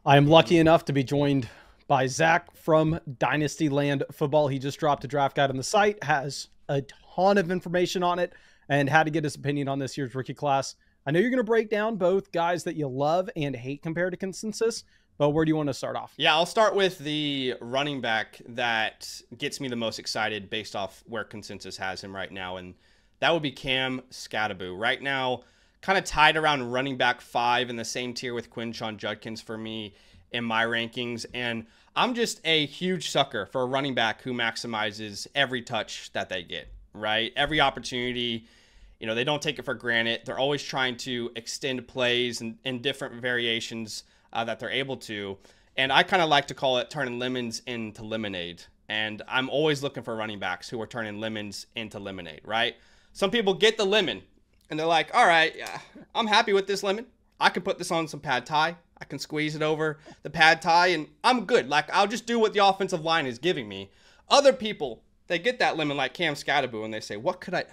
I am lucky enough to be joined by Zach from Dynasty Land Football. He just dropped a draft guide on the site, has a ton of information on it, and had to get his opinion on this year's rookie class. I know you're going to break down both guys that you love and hate compared to consensus, but where do you want to start off? Yeah, I'll start with the running back that gets me the most excited based off where consensus has him right now, and that would be Cam Skattebo. Right now, kind of tied around running back 5 in the same tier with Quinshon Judkins for me in my rankings. And I'm just a huge sucker for a running back who maximizes every touch that they get, right? Every opportunity, they don't take it for granted. They're always trying to extend plays and different variations that they're able to. And I kind of like to call it turning lemons into lemonade. And I'm always looking for running backs who are turning lemons into lemonade, right? Some people get the lemon and they're like, all right, I'm happy with this lemon. I can put this on some pad thai. I can squeeze it over the pad thai and I'm good. Like, I'll just do what the offensive line is giving me. Other people, they get that lemon like Cam Skattebo and they say,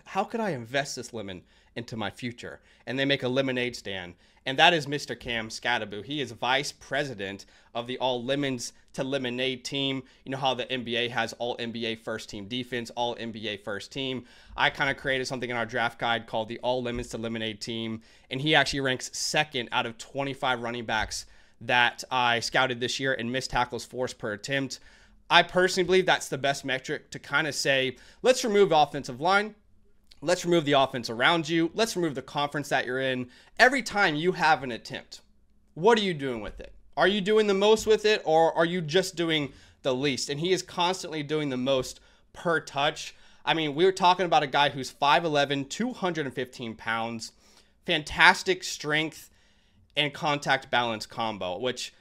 how could I invest this lemon into my future? And they make a lemonade stand. And that is Mr. Cam Skattebo. He is vice president of the All Lemons to Lemonade team. You know how the NBA has All NBA First Team Defense, All NBA First Team. I kind of created something in our draft guide called the All Lemons to Lemonade team. And he actually ranks second out of 25 running backs that I scouted this year in missed tackles forced per attempt. I personally believe that's the best metric to kind of say, let's remove the offensive line. Let's remove the offense around you. Let's remove the conference that you're in. Every time you have an attempt, what are you doing with it? Are you doing the most with it, or are you just doing the least? And he is constantly doing the most per touch. I mean, we were talking about a guy who's 5'11", 215 pounds, fantastic strength and contact balance combo, which,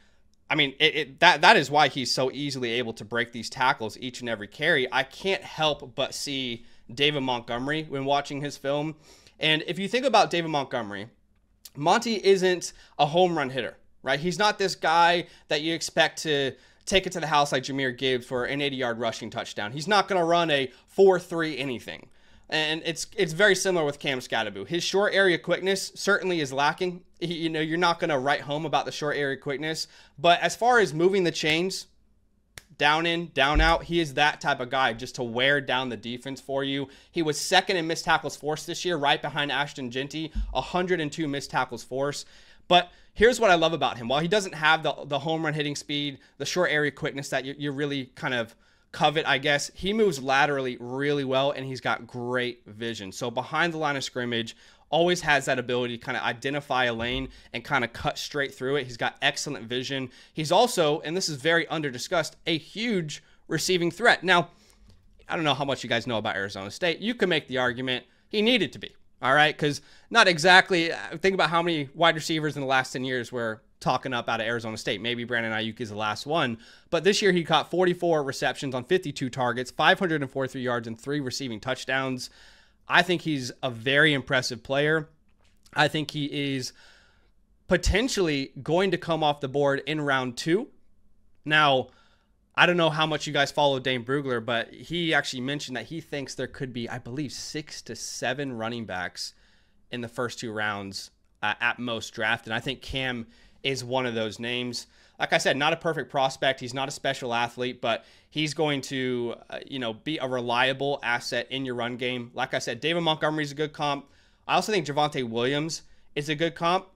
I mean, that is why he's so easily able to break these tackles each and every carry. I can't help but see David Montgomery when watching his film. And if you think about David Montgomery, Monty isn't a home run hitter, right? He's not this guy that you expect to take it to the house like Jahmyr Gibbs for an 80-yard rushing touchdown. He's not going to run a 4.3 anything. And it's very similar with Cam Skattebo. His short area quickness certainly is lacking. You're not going to write home about the short area quickness. But as far as moving the chains, down in, down out, he is that type of guy just to wear down the defense for you. He was second in missed tackles forced this year, right behind Ashton Genty, 102 missed tackles forced. But here's what I love about him. While he doesn't have the home run hitting speed, the short area quickness that you really kind of covet, I guess, he moves laterally really well, and he's got great vision. So behind the line of scrimmage, always has that ability to kind of identify a lane and kind of cut straight through it. He's got excellent vision. He's also, and this is very under-discussed, a huge receiving threat. Now, I don't know how much you guys know about Arizona State. You can make the argument he needed to be, all right? Because not exactly, think about how many wide receivers in the last 10 years were talking up out of Arizona State. Maybe Brandon Ayuk is the last one. But this year he caught 44 receptions on 52 targets, 543 yards, and 3 receiving touchdowns. I think he's a very impressive player. I think he is potentially going to come off the board in round 2. Now, I don't know how much you guys follow Dane Brugler, but he actually mentioned that he thinks there could be, I believe, 6 to 7 running backs in the first 2 rounds at most drafted. And I think Cam is one of those names. Like I said, not a perfect prospect. He's not a special athlete, but he's going to, be a reliable asset in your run game. Like I said, David Montgomery's a good comp. I also think Javonte Williams is a good comp.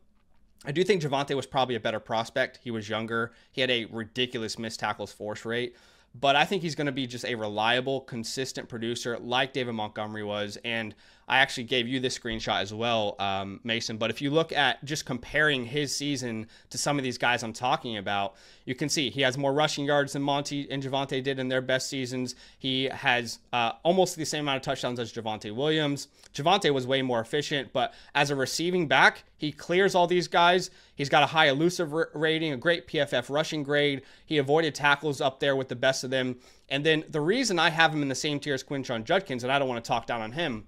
I do think Javonte was probably a better prospect. He was younger. He had a ridiculous missed tackles force rate. But I think he's going to be just a reliable, consistent producer like David Montgomery was. And I actually gave you this screenshot as well, Mason. But if you look at just comparing his season to some of these guys I'm talking about, you can see he has more rushing yards than Monty and Javonte did in their best seasons. He has almost the same amount of touchdowns as Javonte Williams. Javonte was way more efficient, but as a receiving back, he clears all these guys. He's got a high elusive rating, a great PFF rushing grade. He avoided tackles up there with the best of them. And then the reason I have him in the same tier as Quinshon Judkins, and I don't want to talk down on him,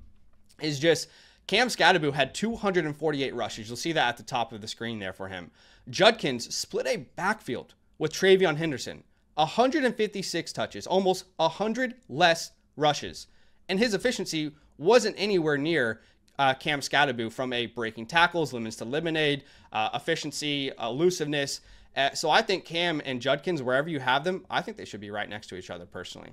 is just Cam Skattebo had 248 rushes. You'll see that at the top of the screen there for him. Judkins split a backfield with Travion Henderson. 156 touches, almost 100 less rushes. And his efficiency wasn't anywhere near Cam Skattebo from a breaking tackles, lemons to lemonade, efficiency, elusiveness. So I think Cam and Judkins, wherever you have them, I think they should be right next to each other personally.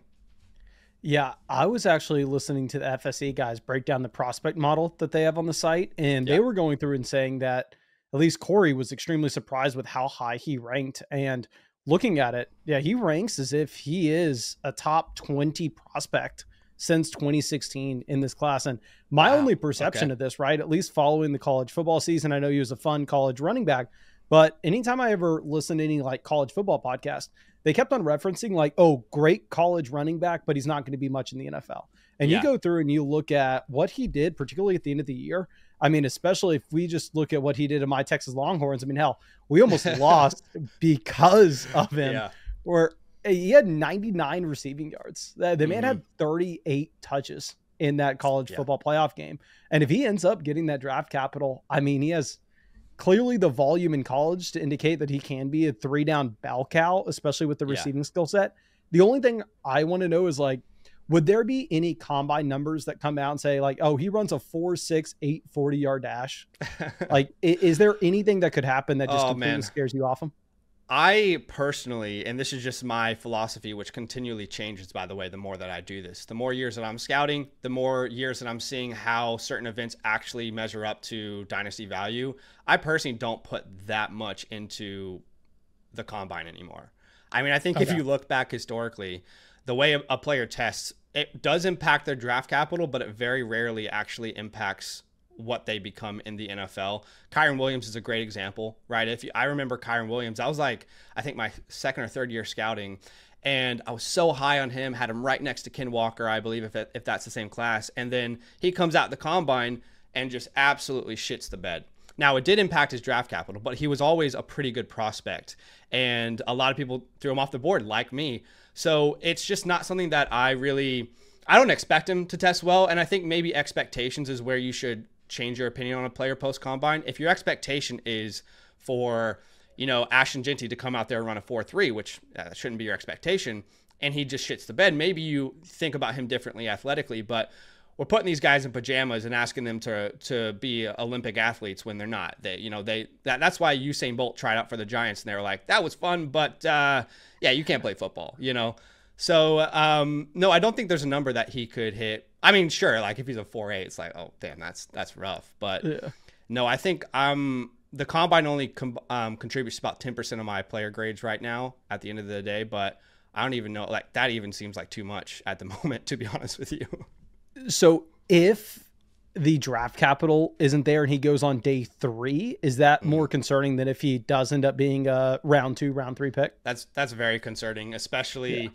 Yeah, I was actually listening to the FSE guys break down the prospect model that they have on the site, and they were going through and saying that at least Corey was extremely surprised with how high he ranked. And looking at it, yeah, he ranks as if he is a top 20 prospect since 2016 in this class. And my only perception of this, right, at least following the college football season, I know he was a fun college running back, but anytime I ever listen to any like college football podcast, they kept on referencing like, oh, great college running back, but he's not going to be much in the NFL. And you go through and you look at what he did, particularly at the end of the year. I mean, especially if we just look at what he did in my Texas Longhorns. I mean, hell, we almost lost because of him, where he had 99 receiving yards. The man had 38 touches in that college football playoff game. And if he ends up getting that draft capital, I mean, he has clearly the volume in college to indicate that he can be a 3-down bell cow, especially with the receiving skill set. The only thing I want to know is like, would there be any combine numbers that come out and say like, oh, he runs a 4.6, 840-yard dash? Like, is there anything that could happen that just completely scares you off him? I personally, and this is just my philosophy, which continually changes, by the way, the more that I do this. The more years that I'm scouting, the more years that I'm seeing how certain events actually measure up to dynasty value. I personally don't put that much into the combine anymore. I mean, I think if you look back historically, the way a player tests, it does impact their draft capital, but it very rarely actually impacts what they become in the NFL. Kyron Williams is a great example, right? I remember Kyron Williams, I was like, I think my second or third year scouting, and I was so high on him, had him right next to Ken Walker, I believe, if that's the same class. And then he comes out the combine and just absolutely shits the bed. Now, it did impact his draft capital, but he was always a pretty good prospect. And a lot of people threw him off the board, like me. So it's just not something that I don't expect him to test well. And I think maybe expectations is where you should change your opinion on a player post-combine. If your expectation is for, Ashton Jeanty to come out there and run a 4.3, which shouldn't be your expectation, and he just shits the bed, maybe you think about him differently athletically. But we're putting these guys in pajamas and asking them to be Olympic athletes when they're not. That's why Usain Bolt tried out for the Giants, and they were like, that was fun, but you can't play football, So no, I don't think there's a number that he could hit. I mean, sure, like if he's a 4.8, it's like, oh damn, that's rough. But no, I think the combine only contributes about 10% of my player grades right now at the end of the day. But I don't even know, like that even seems like too much at the moment, to be honest with you. So if the draft capital isn't there and he goes on day 3, is that more concerning than if he does end up being a round 2, round 3 pick? That's very concerning, especially,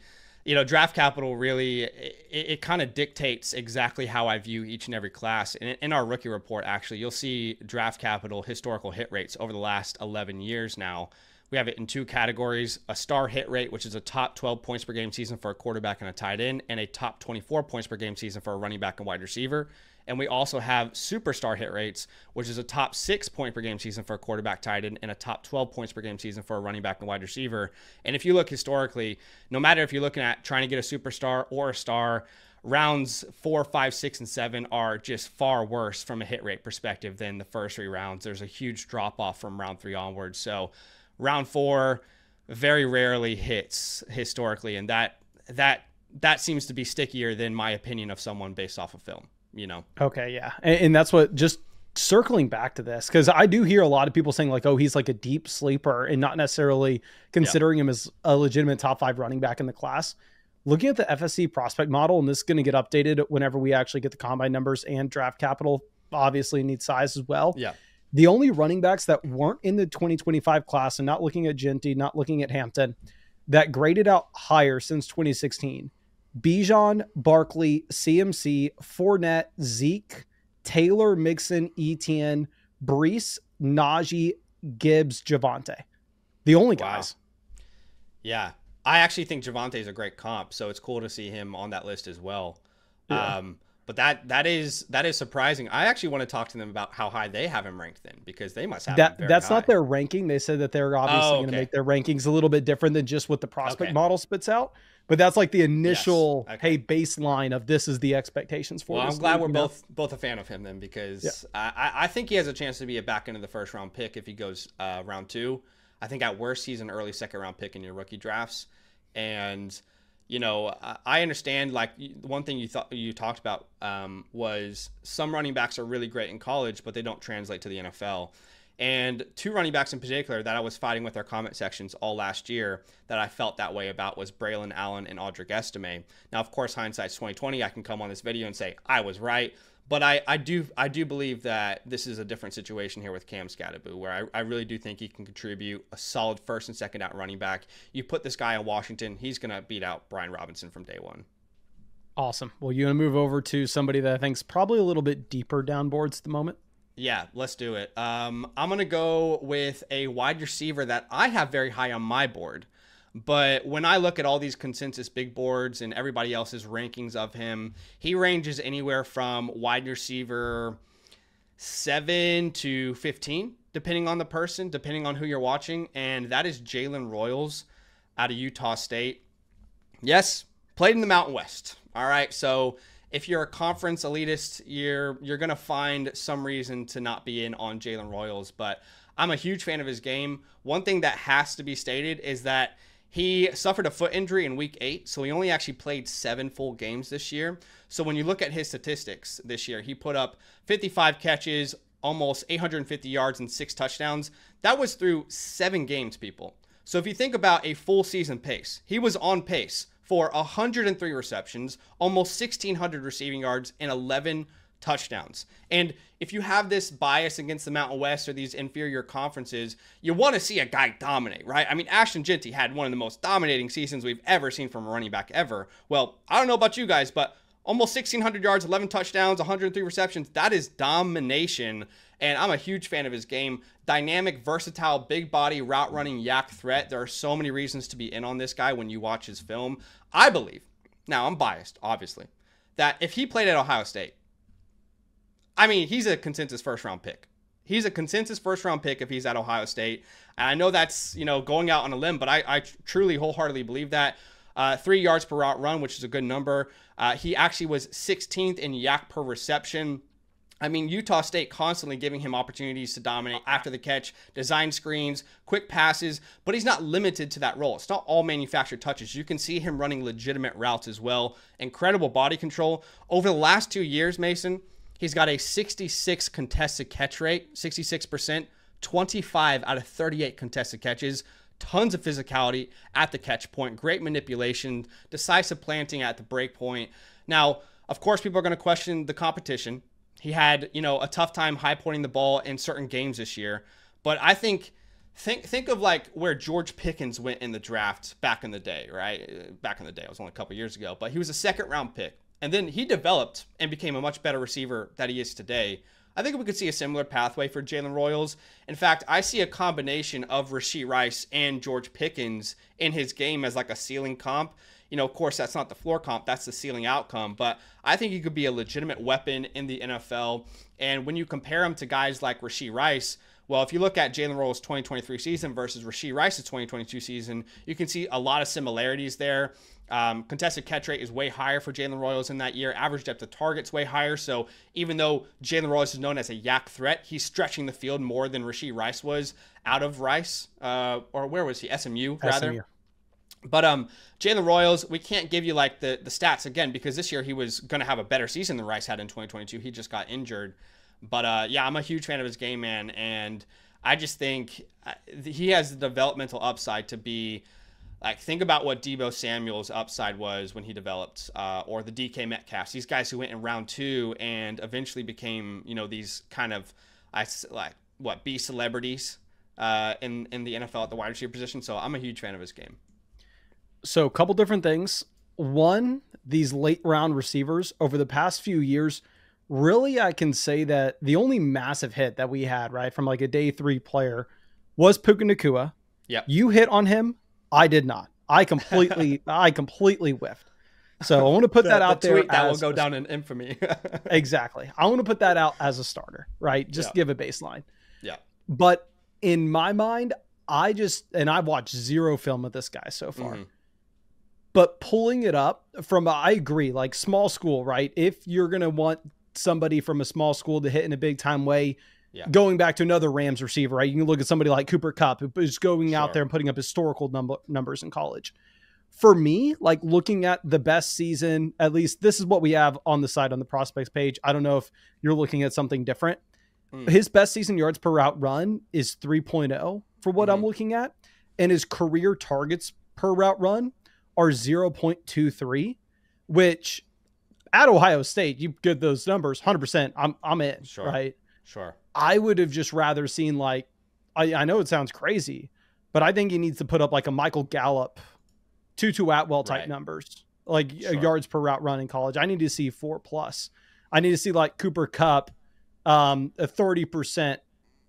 draft capital really, it kind of dictates exactly how I view each and every class. And in our rookie report, actually, you'll see draft capital historical hit rates over the last 11 years now. We have it in 2 categories: a star hit rate, which is a top 12 points per game season for a quarterback and a tight end, and a top 24 points per game season for a running back and wide receiver. And we also have superstar hit rates, which is a top 6 point per game season for a quarterback, tight end, and a top 12 points per game season for a running back and wide receiver. And if you look historically, no matter if you're looking at trying to get a superstar or a star, rounds 4, 5, 6, and 7 are just far worse from a hit rate perspective than the first 3 rounds. There's a huge drop off from round 3 onwards. So round 4 very rarely hits historically, and that seems to be stickier than my opinion of someone based off of film. Okay, yeah, and that's what, just circling back to this, because I do hear a lot of people saying like, oh, he's like a deep sleeper, and not necessarily considering him as a legitimate top 5 running back in the class. Looking at the FSC prospect model, and this is going to get updated whenever we actually get the combine numbers, and draft capital obviously needs size as well. Yeah. The only running backs that weren't in the 2025 class, and not looking at Jeanty, not looking at Hampton, that graded out higher since 2016: Bijan, Barkley, CMC, Fournette, Zeke, Taylor, Mixon, Etienne, Brees, Najee, Gibbs, Javonte. The only guys. Yeah. I actually think Javonte is a great comp, so it's cool to see him on that list as well. Yeah. But that is surprising. I actually want to talk to them about how high they have him ranked then, because they must have him very that's high. Not their ranking. They said that they're obviously going to make their rankings a little bit different than just what the prospect model spits out. But that's like the initial, hey, baseline of this is the expectations for. Well, I'm glad we're both a fan of him then, because I think he has a chance to be a back end of the first round pick if he goes round 2. I think at worst he's an early second round pick in your rookie drafts. And you know, I understand, like, one thing you talked about was some running backs are really great in college, but they don't translate to the NFL. And two running backs in particular that I was fighting with our comment sections all last year that I felt that way about was Braylon Allen and Audric Estime. Now, of course, hindsight's 2020. I can come on this video and say I was right. But I do believe that this is a different situation here with Cam Skattebo, where I really do think he can contribute a solid first and second out running back. You put this guy in Washington, he's going to beat out Brian Robinson from day one. Awesome. Well, you want to move over to somebody that I think is probably a little bit deeper down boards at the moment? Yeah, let's do it. I'm going to go with a wide receiver that I have very high on my board. But when I look at all these consensus big boards and everybody else's rankings of him, he ranges anywhere from wide receiver 7 to 15, depending on the person, depending on who you're watching. And that is Jalen Royals out of Utah State. Yes, played in the Mountain West. All right, so if you're a conference elitist, you're going to find some reason to not be in on Jalen Royals. But I'm a huge fan of his game. One thing that has to be stated is that he suffered a foot injury in week 8, so he only actually played 7 full games this year. So when you look at his statistics this year, he put up 55 catches, almost 850 yards, and 6 touchdowns. That was through 7 games, people. So if you think about a full season pace, he was on pace for 103 receptions, almost 1,600 receiving yards, and 11 touchdowns. And if you have this bias against the Mountain West or these inferior conferences, you want to see a guy dominate, right? I mean, Ashton Genty had one of the most dominating seasons we've ever seen from a running back ever. Well, I don't know about you guys, but almost 1,600 yards, 11 touchdowns, 103 receptions, that is domination. And I'm a huge fan of his game. Dynamic, versatile, big body, route running, yak threat. There are so many reasons to be in on this guy when you watch his film. I believe, now I'm biased, obviously, that if he played at Ohio State, I mean, he's a consensus first-round pick. He's a consensus first-round pick if he's at Ohio State. And I know that's, you know, going out on a limb, but I truly wholeheartedly believe that. 3 yards per route run, which is a good number. He actually was 16th in yak per reception. I mean, Utah State constantly giving him opportunities to dominate after the catch, design screens, quick passes, but he's not limited to that role. It's not all manufactured touches. You can see him running legitimate routes as well. Incredible body control. Over the last 2 years, Mason, he's got a 66 contested catch rate, 66%, 25 out of 38 contested catches, tons of physicality at the catch point, great manipulation, decisive planting at the break point. Now, of course, people are going to question the competition. He had, you know, a tough time high pointing the ball in certain games this year. But I think of like where George Pickens went in the draft back in the day, right? Back in the day, it was only a couple years ago, but he was a second round pick. And then he developed and became a much better receiver that he is today. I think we could see a similar pathway for Jalen Royals. In fact, I see a combination of Rashee Rice and George Pickens in his game as like a ceiling comp. You know, of course, that's not the floor comp. That's the ceiling outcome. But I think he could be a legitimate weapon in the NFL. And when you compare him to guys like Rashee Rice, well, if you look at Jalen Royals' 2023 season versus Rashee Rice's 2022 season, you can see a lot of similarities there. Contested catch rate is way higher for Jalen Royals in that year. Average depth of target's way higher. So even though Jalen Royals is known as a yak threat, he's stretching the field more than Rashee Rice was out of Rice. Or where was he? SMU, rather. SMU. But Jalen Royals, we can't give you like the stats again because this year he was going to have a better season than Rice had in 2022. He just got injured. But yeah, I'm a huge fan of his game, man. And I just think he has the developmental upside to be like, think about what Deebo Samuel's upside was when he developed, or the DK Metcalf. These guys who went in round 2 and eventually became, you know, these kind of B celebrities in the NFL at the wide receiver position. So I'm a huge fan of his game. So a couple different things. One, these late round receivers over the past few years, really, I can say that the only massive hit that we had, right, from like a day 3 player was Puka Nacua. Yep. You hit on him. I did not. I completely whiffed. So I want to put that out there. That will go down in infamy. Exactly. I want to put that out as a starter, right? Just give a baseline. Yeah. But in my mind, I've watched 0 film of this guy so far. Mm-hmm. But pulling it up from, I agree, like small school, right? If you're going to want somebody from a small school to hit in a big time way, Yeah. Going back to another Rams receiver, right? You can look at somebody like Cooper Kupp, who is going out Sure. there and putting up historical numbers in college. For me, like looking at the best season, at least this is what we have on the side on the prospects page. I don't know if you're looking at something different. His best season yards per route run is 3.0 for what I'm looking at. And his career targets per route run are 0.23, which at Ohio State, you get those numbers 100%. I'm in, Sure. right? Sure. I would have just rather seen like, I know it sounds crazy, but I think he needs to put up like a Michael Gallup, Tutu Atwell type numbers, like yards per route run in college. I need to see 4+. I need to see like Cooper Kupp, a 30%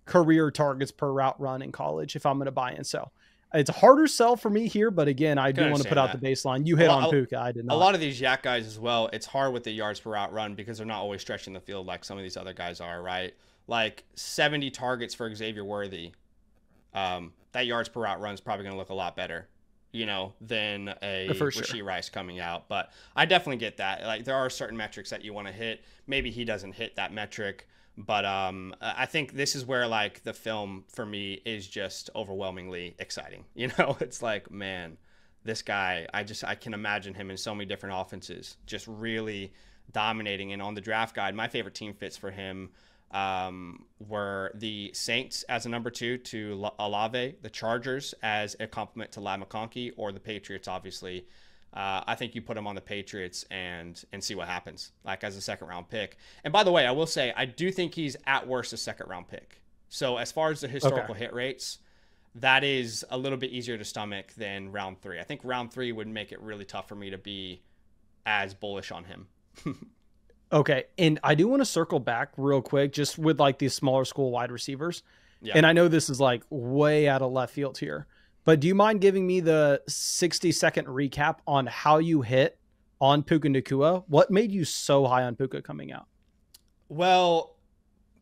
career targets per route run in college if I'm going to buy in. So it's a harder sell for me here, but again, I do want to put out the baseline. You hit on Puka. I did not. A lot of these yak guys as well, it's hard with the yards per route run because they're not always stretching the field like some of these other guys are, right? Like 70 targets for Xavier Worthy. That yards per route run is probably going to look a lot better, you know, than a Rashee Rice coming out. But I definitely get that. Like there are certain metrics that you want to hit. Maybe he doesn't hit that metric. But I think this is where like the film for me is just overwhelmingly exciting. You know, it's like, man, this guy, I can imagine him in so many different offenses, just really dominating. And on the draft guide, my favorite team fits for him were the Saints as a number 2 to Olave, the Chargers as a complement to Ladd McConkey, or the Patriots, obviously. I think you put him on the Patriots and see what happens, like as a second-round pick. And by the way, I will say, I do think he's at worst a second-round pick. So as far as the historical hit rates, that is a little bit easier to stomach than round 3. I think round 3 would make it really tough for me to be as bullish on him. Okay, and I do want to circle back real quick just with like these smaller school wide receivers. Yeah. And I know this is like way out of left field here, but do you mind giving me the 60-second recap on how you hit on Puka Nacua? What made you so high on Puka coming out? Well,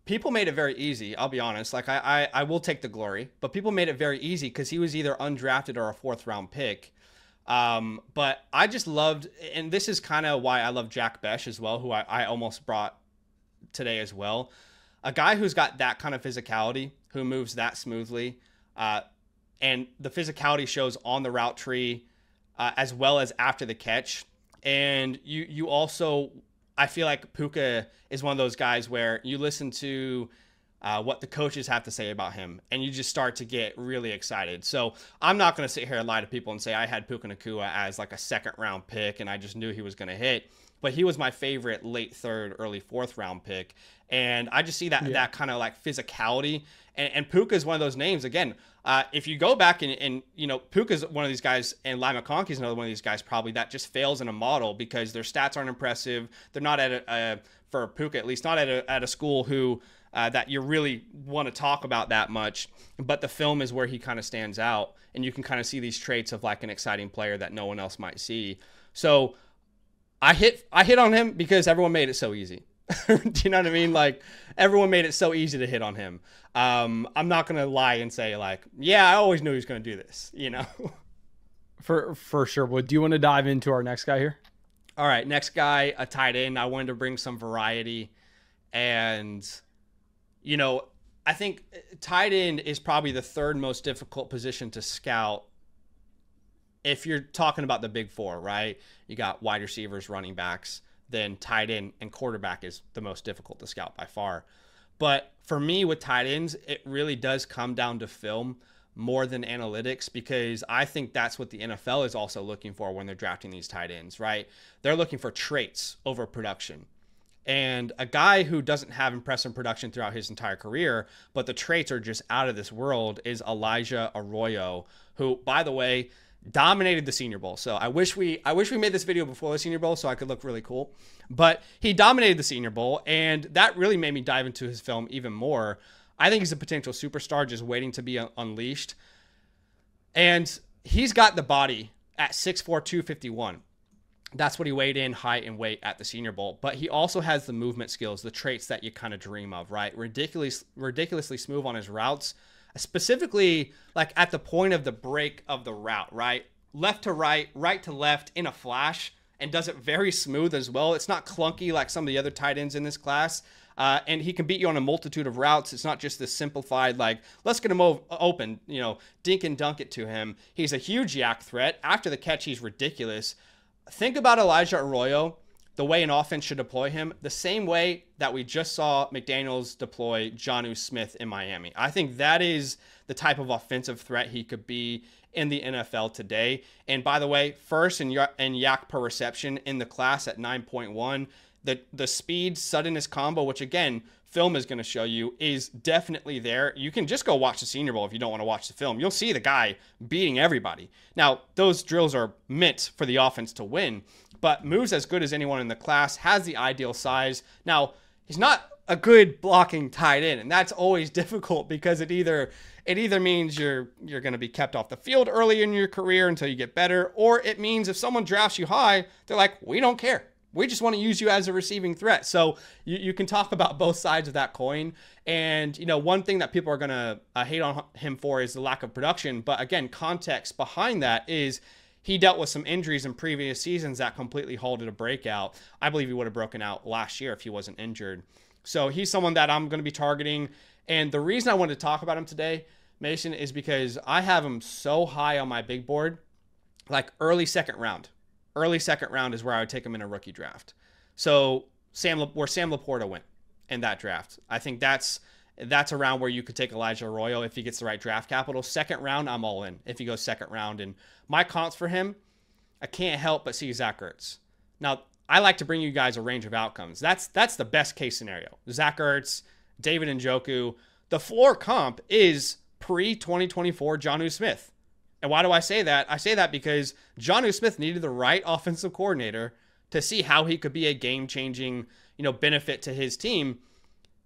people made it very easy. I'll be honest. Like I will take the glory, but people made it very easy because he was either undrafted or a 4th-round pick. But I just loved, and this is kind of why I love Jack Besh as well, who I almost brought today as well. A guy who's got that kind of physicality, who moves that smoothly, and the physicality shows on the route tree, as well as after the catch. And you also, I feel like Puka is one of those guys where you listen to what the coaches have to say about him, and you just start to get really excited. So I'm not going to sit here and lie to people and say I had Puka Nacua as like a 2nd-round pick and I just knew he was going to hit. But he was my favorite late 3rd, early 4th-round pick. And I just see that kind of like physicality. And Puka is one of those names. Again, if you go back and you know, Puka is one of these guys, and Ladd McConkey is another one of these guys probably that just fails in a model because their stats aren't impressive. They're not at for Puka at least, not at a school who that you really want to talk about that much. But the film is where he kind of stands out, and you can kind of see these traits of like an exciting player that no one else might see. So I hit on him because everyone made it so easy. Do you know what I mean? Like everyone made it so easy to hit on him. I'm not going to lie and say like, yeah, I always knew he was going to do this, you know? For sure. Well, do you want to dive into our next guy here? All right. Next guy, a tight end. I wanted to bring some variety, and you know, I think tight end is probably the 3rd most difficult position to scout if you're talking about the big 4, right? You got wide receivers, running backs, then tight end and quarterback is the most difficult to scout by far. But for me with tight ends, it really does come down to film more than analytics, because I think that's what the NFL is also looking for when they're drafting these tight ends, right? They're looking for traits over production. And a guy who doesn't have impressive production throughout his entire career, but the traits are just out of this world, is Elijah Arroyo, who, by the way, dominated the Senior Bowl. So I wish we made this video before the Senior Bowl so I could look really cool. But he dominated the Senior Bowl, and that really made me dive into his film even more. I think he's a potential superstar just waiting to be unleashed. And he's got the body at 6'4", 251. That's what he weighed in height and weight at the Senior Bowl. But he also has the movement skills, the traits that you kind of dream of, right? Ridiculously smooth on his routes, specifically like at the point of the break of the route, right? Left to right, right to left in a flash, and does it very smooth as well. It's not clunky like some of the other tight ends in this class. And he can beat you on a multitude of routes. It's not just this simplified, like, let's get him open, dink and dunk it to him. He's a huge yak threat. After the catch, he's ridiculous. Think about Elijah Arroyo, the way an offense should deploy him, the same way that we just saw McDaniels deploy Jonnu Smith in Miami. I think that is the type of offensive threat he could be in the NFL today. And by the way, first in yak per reception in the class at 9.1. The speed suddenness combo, which again, film is going to show you, is definitely there. You can just go watch the Senior Bowl if you don't want to watch the film. You'll see the guy beating everybody. Now, those drills are meant for the offense to win, but moves as good as anyone in the class, has the ideal size. Now, he's not a good blocking tight end, and that's always difficult because it either means you're going to be kept off the field early in your career until you get better, or it means if someone drafts you high, they're like, we don't care. We just want to use you as a receiving threat. So you can talk about both sides of that coin. And, one thing that people are going to hate on him for is the lack of production. But again, context behind that is he dealt with some injuries in previous seasons that completely halted a breakout. I believe he would have broken out last year if he wasn't injured. So he's someone that I'm going to be targeting. And the reason I wanted to talk about him today, Mason, is because I have him so high on my big board, like early second round. Early second round is where I would take him in a rookie draft. So where Sam Laporta went in that draft, I think that's around where you could take Elijah Arroyo if he gets the right draft capital. Second round, I'm all in if he goes second round. And my comps for him, I can't help but see Zach Ertz. Now, I like to bring you guys a range of outcomes. That's the best case scenario. Zach Ertz, David Njoku. The floor comp is pre-2024 Jonnu Smith. And why do I say that? I say that because Jonnu Smith needed the right offensive coordinator to see how he could be a game-changing, benefit to his team.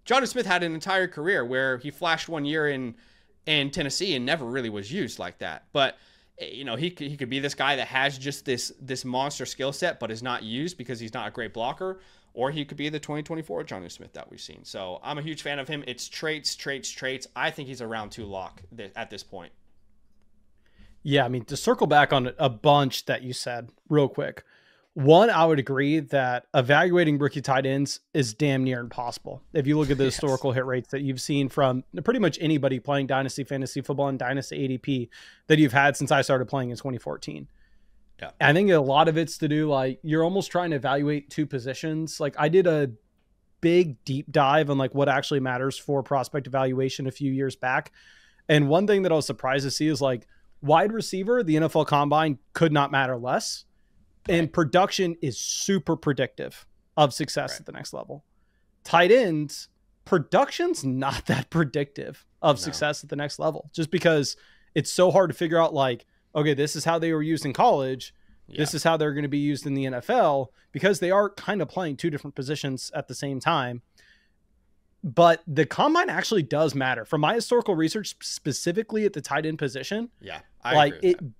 Jonnu Smith had an entire career where he flashed 1 year in Tennessee and never really was used like that. But he could be this guy that has just this monster skill set, but is not used because he's not a great blocker. Or he could be the 2024 Jonnu Smith that we've seen. So I'm a huge fan of him. It's traits. I think he's a round 2 lock at this point. Yeah, I mean, to circle back on a bunch that you said real quick. One, I would agree that evaluating rookie tight ends is damn near impossible. If you look at the historical hit rates that you've seen from pretty much anybody playing Dynasty Fantasy Football and Dynasty ADP that you've had since I started playing in 2014. Yeah. I think a lot of it's to do, like, you're almost trying to evaluate two positions. Like, I did a big deep dive on like what actually matters for prospect evaluation a few years back. And one thing that I was surprised to see is like, wide receiver, the NFL Combine could not matter less. Right. And production is super predictive of success at the next level. Tight ends, production's not that predictive of success at the next level, just because it's so hard to figure out, like, okay, this is how they were used in college. Yeah. This is how they're going to be used in the NFL, because they are kind of playing two different positions at the same time. But the combine actually does matter. From my historical research, specifically at the tight end position, I agree with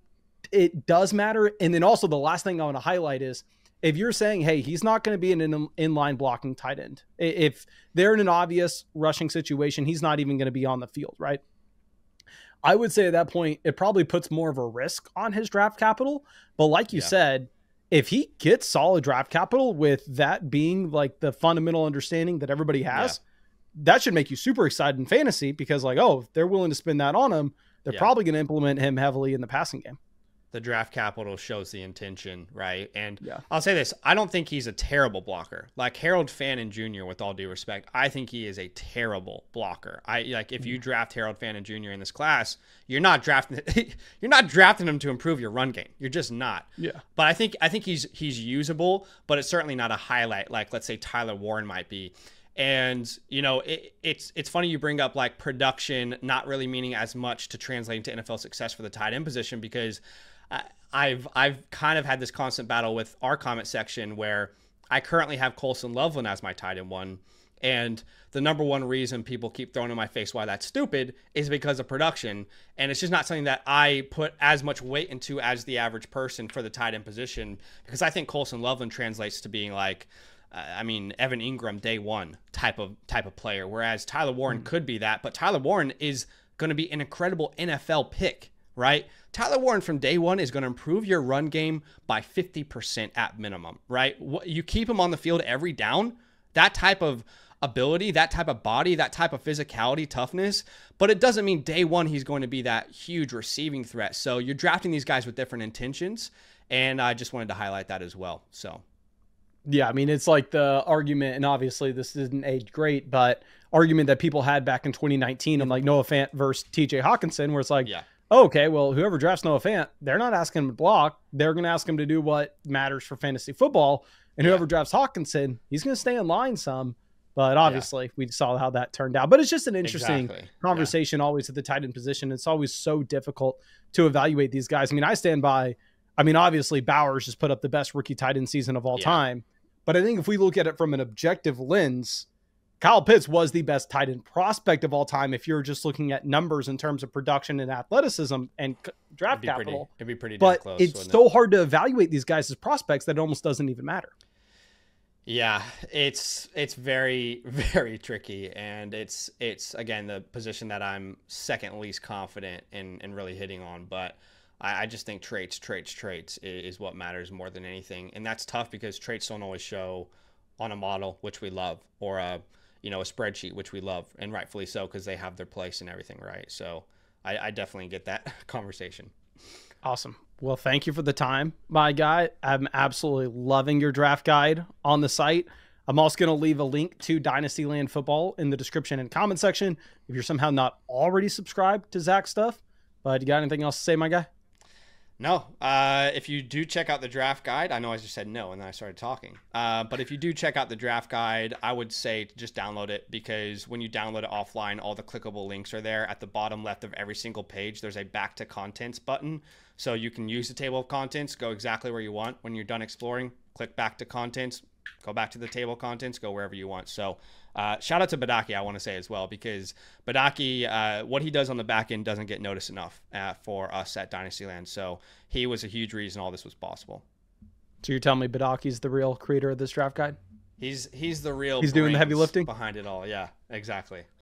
it does matter. And then also the last thing I want to highlight is, if you're saying, hey, he's not going to be an inline blocking tight end, if they're in an obvious rushing situation, he's not even going to be on the field, right? I would say at that point, it probably puts more of a risk on his draft capital. But like you said, if he gets solid draft capital with that being like the fundamental understanding that everybody has, that should make you super excited in fantasy, because like, oh, if they're willing to spend that on him, they're probably going to implement him heavily in the passing game. The draft capital shows the intention, right? And I'll say this, I don't think he's a terrible blocker. Like Harold Fannin Jr., with all due respect, I think he is a terrible blocker. If you draft Harold Fannin Jr. in this class, you're not drafting him to improve your run game. You're just not. Yeah. But I think he's usable, but it's certainly not a highlight like, let's say, Tyler Warren might be. And, it's funny you bring up like production not really meaning as much to translate into NFL success for the tight end position, because I've kind of had this constant battle with our comment section where I currently have Colson Loveland as my tight end one. And the number one reason people keep throwing in my face why that's stupid is because of production. And it's just not something that I put as much weight into as the average person for the tight end position, because I think Colson Loveland translates to being like, Evan Ingram day one type of player, whereas Tyler Warren could be that, but Tyler Warren is going to be an incredible NFL pick, right? Tyler Warren from day one is going to improve your run game by 50% at minimum, right? You keep him on the field every down. That type of ability, that type of body, that type of physicality, toughness, but it doesn't mean day one he's going to be that huge receiving threat. So you're drafting these guys with different intentions, and I just wanted to highlight that as well. So yeah, I mean, it's like the argument, and obviously this didn't age great, but argument that people had back in 2019 on like Noah Fant versus TJ Hawkinson, where it's like, yeah, oh, okay, well, whoever drafts Noah Fant, they're not asking him to block. They're going to ask him to do what matters for fantasy football. And whoever drafts Hawkinson, he's going to stay in line some. But obviously, we saw how that turned out. But it's just an interesting conversation always at the tight end position. It's always so difficult to evaluate these guys. I mean, I stand by, I mean, obviously, Bowers just put up the best rookie tight end season of all time. But I think if we look at it from an objective lens, Kyle Pitts was the best tight end prospect of all time if you're just looking at numbers in terms of production and athleticism and draft capital. It'd be pretty damn close. But it's so hard to evaluate these guys as prospects that it almost doesn't even matter. Yeah, it's very, very tricky. And it's again, the position that I'm second least confident in really hitting on. But I just think traits is what matters more than anything. And that's tough because traits don't always show on a model, which we love, or a spreadsheet, which we love, and rightfully so, because they have their place and everything, right? So I definitely get that conversation. Awesome. Well, thank you for the time, my guy. I'm absolutely loving your draft guide on the site. I'm also going to leave a link to Dynastyland Football in the description and comment section if you're somehow not already subscribed to Zach's stuff. But you got anything else to say, my guy? No. If you do check out the draft guide, I know I just said no and then I started talking. But if you do check out the draft guide, I would say just download it, because when you download it offline, all the clickable links are there. At the bottom left of every single page, there's a back to contents button. So you can use the table of contents, go exactly where you want. When you're done exploring, click back to contents, go back to the table of contents, go wherever you want. So shout out to Badaki, I want to say as well, because Badaki, what he does on the back end doesn't get noticed enough for us at Dynastyland. So he was a huge reason all this was possible. So you're telling me Badaki's the real creator of this draft guide? He's the real. He's doing the heavy lifting behind it all. Yeah, exactly.